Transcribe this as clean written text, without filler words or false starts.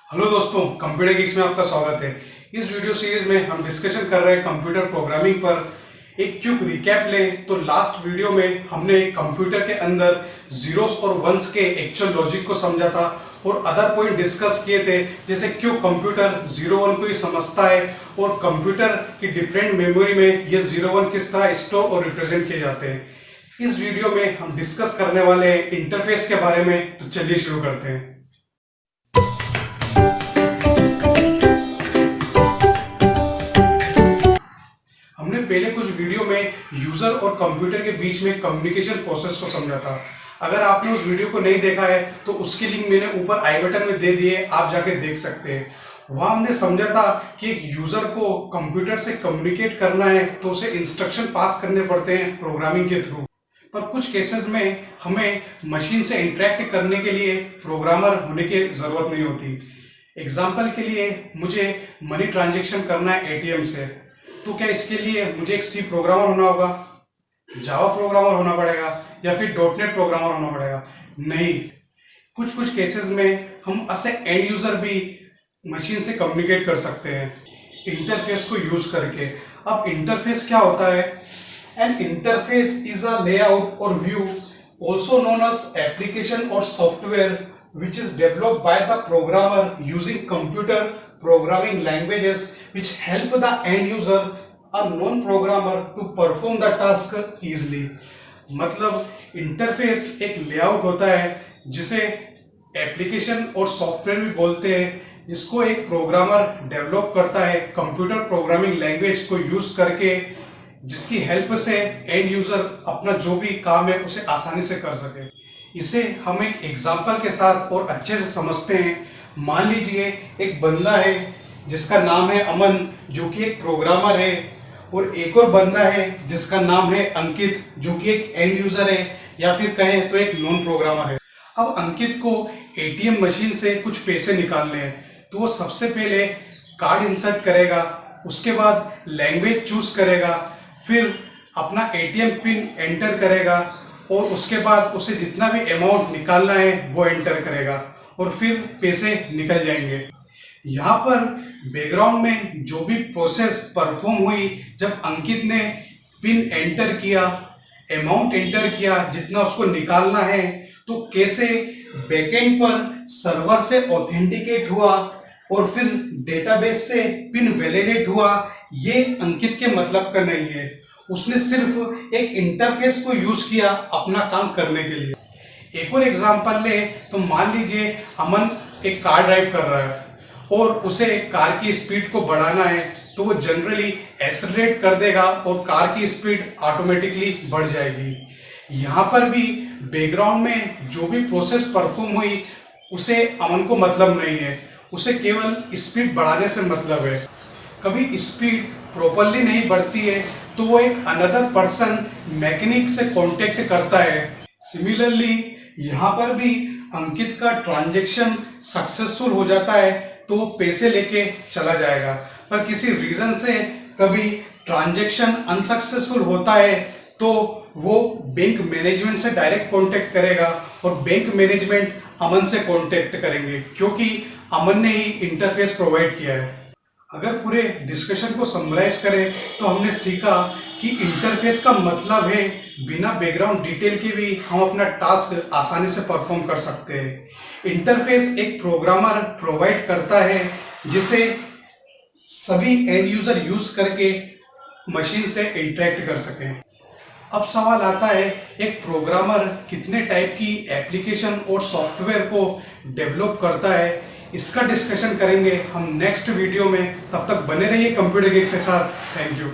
Hello दोस्तों, computer geeks में आपका स्वागत है। इस वीडियो सीरीज में हम डिस्कशन कर रहे हैं कंप्यूटर प्रोग्रामिंग पर। एक क्विक रिकैप लें तो लास्ट वीडियो में हमने कंप्यूटर के अंदर जीरोस और वंस के एक्चुअल लॉजिक को समझा था और अदर पॉइंट डिस्कस किए थे, जैसे क्यों कंप्यूटर 0-1 को ही समझता है और कंप्यूटर की डिफरेंट मेमोरी में ये 0-1 किस तरह स्टोर और रिप्रेजेंट किए जाते हैं। इस वीडियो में हम डिस्कस करने वाले हैं इंटरफेस के बारे में। तो चलिए शुरू करते हैं। हमने पहले कुछ वीडियो में यूजर और कंप्यूटर के बीच में कम्युनिकेशन प्रोसेस को समझा था। अगर आपने उस वीडियो को नहीं देखा है तो उसकी लिंक मैंने ऊपर आई बटन में दे दी है, आप जाके देख सकते हैं। वहां हमने समझा था कि एक यूजर को कंप्यूटर से कम्युनिकेट करना है तो उसे इंस्ट्रक्शन पास करने पड़ते हैं प्रोग्रामिंग के थ्रू, पर कुछ केसेस में हमें मशीन से इंटरेक्ट करने के लिए प्रोग्रामर होने की जरूरत नहीं होती। एग्जाम्पल के लिए मुझे मनी ट्रांजेक्शन करना है एटीएम से, तो क्या इसके लिए मुझे एक सी प्रोग्रामर होना होगा, जावा प्रोग्रामर होना पड़ेगा या फिर डॉटनेट प्रोग्रामर होना पड़ेगा? नहीं, कुछ कुछ केसेस में हम ऐसे एंड यूजर भी मशीन से कम्युनिकेट कर सकते हैं इंटरफेस को यूज करके। अब इंटरफेस क्या होता है? An interface is a layout or view also known as application or software which is developed by the programmer using computer programming languages which help the end user, a non-programmer, to perform the task easily। मतलब interface एक layout होता है जिसे application or software भी बोलते हैं, जिसको एक प्रोग्रामर डेवलप करता है कंप्यूटर प्रोग्रामिंग लैंग्वेज को यूज करके, जिसकी हेल्प से एंड यूजर अपना जो भी काम है उसे आसानी से कर सके। इसे हम एक एग्जाम्पल के साथ और अच्छे से समझते हैं। मान लीजिए एक बंदा है जिसका नाम है अमन, जो कि एक प्रोग्रामर है, और एक और बंदा है जिसका नाम है अंकित, जो कि एक एंड यूजर है या फिर कहें तो एक नॉन प्रोग्रामर है। अब अंकित को एटीएम मशीन से कुछ पैसे निकालने हैं, तो वो सबसे पहले कार्ड इंसर्ट करेगा, उसके बाद लैंग्वेज चूज करेगा, फिर अपना एटीएम पिन एंटर करेगा और उसके बाद उसे जितना भी अमाउंट निकालना है वो एंटर करेगा और फिर पैसे निकल जाएंगे। यहाँ पर बैकग्राउंड में जो भी प्रोसेस परफॉर्म हुई, जब अंकित ने पिन एंटर किया, अमाउंट एंटर किया जितना उसको निकालना है, तो कैसे बैकएंड पर सर्वर से ऑथेंटिकेट हुआ और फिर डेटाबेस से पिन वैलिडेट हुआ, ये अंकित के मतलब का नहीं है। उसने सिर्फ एक इंटरफेस को यूज किया अपना काम करने के लिए। एक और एग्जांपल ले तो मान लीजिए अमन एक कार ड्राइव कर रहा है और उसे कार की स्पीड को बढ़ाना है, तो वो जनरली एक्सेलरेट कर देगा और कार की स्पीड ऑटोमेटिकली बढ़ जाएगी। यहाँ पर भी बैकग्राउंड में जो भी प्रोसेस परफॉर्म हुई उसे अमन को मतलब नहीं है, उसे केवल स्पीड बढ़ाने से मतलब है। कभी स्पीड प्रॉपरली नहीं बढ़ती है तो वो एक अनदर पर्सन मैकेनिक से कांटेक्ट करता है। सिमिलरली यहाँ पर भी अंकित का ट्रांजैक्शन सक्सेसफुल हो जाता है तो वो पैसे लेके चला जाएगा, पर किसी रीजन से कभी ट्रांजैक्शन अनसक्सेसफुल होता है तो वो बैंक मैनेजमेंट से डायरेक्ट कांटेक्ट करेगा और बैंक मैनेजमेंट अमन से कांटेक्ट करेंगे, क्योंकि अमन ने ही इंटरफेस प्रोवाइड किया है। अगर पूरे डिस्कशन को समराइज करें तो हमने सीखा कि इंटरफेस का मतलब है बिना बैकग्राउंड डिटेल के भी हम अपना टास्क आसानी से परफॉर्म कर सकते हैं। इंटरफेस एक प्रोग्रामर प्रोवाइड करता है जिसे सभी एंड यूजर यूज करके मशीन से इंटरेक्ट कर सकें। अब सवाल आता है, एक प्रोग्रामर कितने टाइप की एप्लीकेशन और सॉफ्टवेयर को डेवलप करता है? इसका डिस्कशन करेंगे हम नेक्स्ट वीडियो में। तब तक बने रहिए कंप्यूटर गिक्स के साथ। Thank you.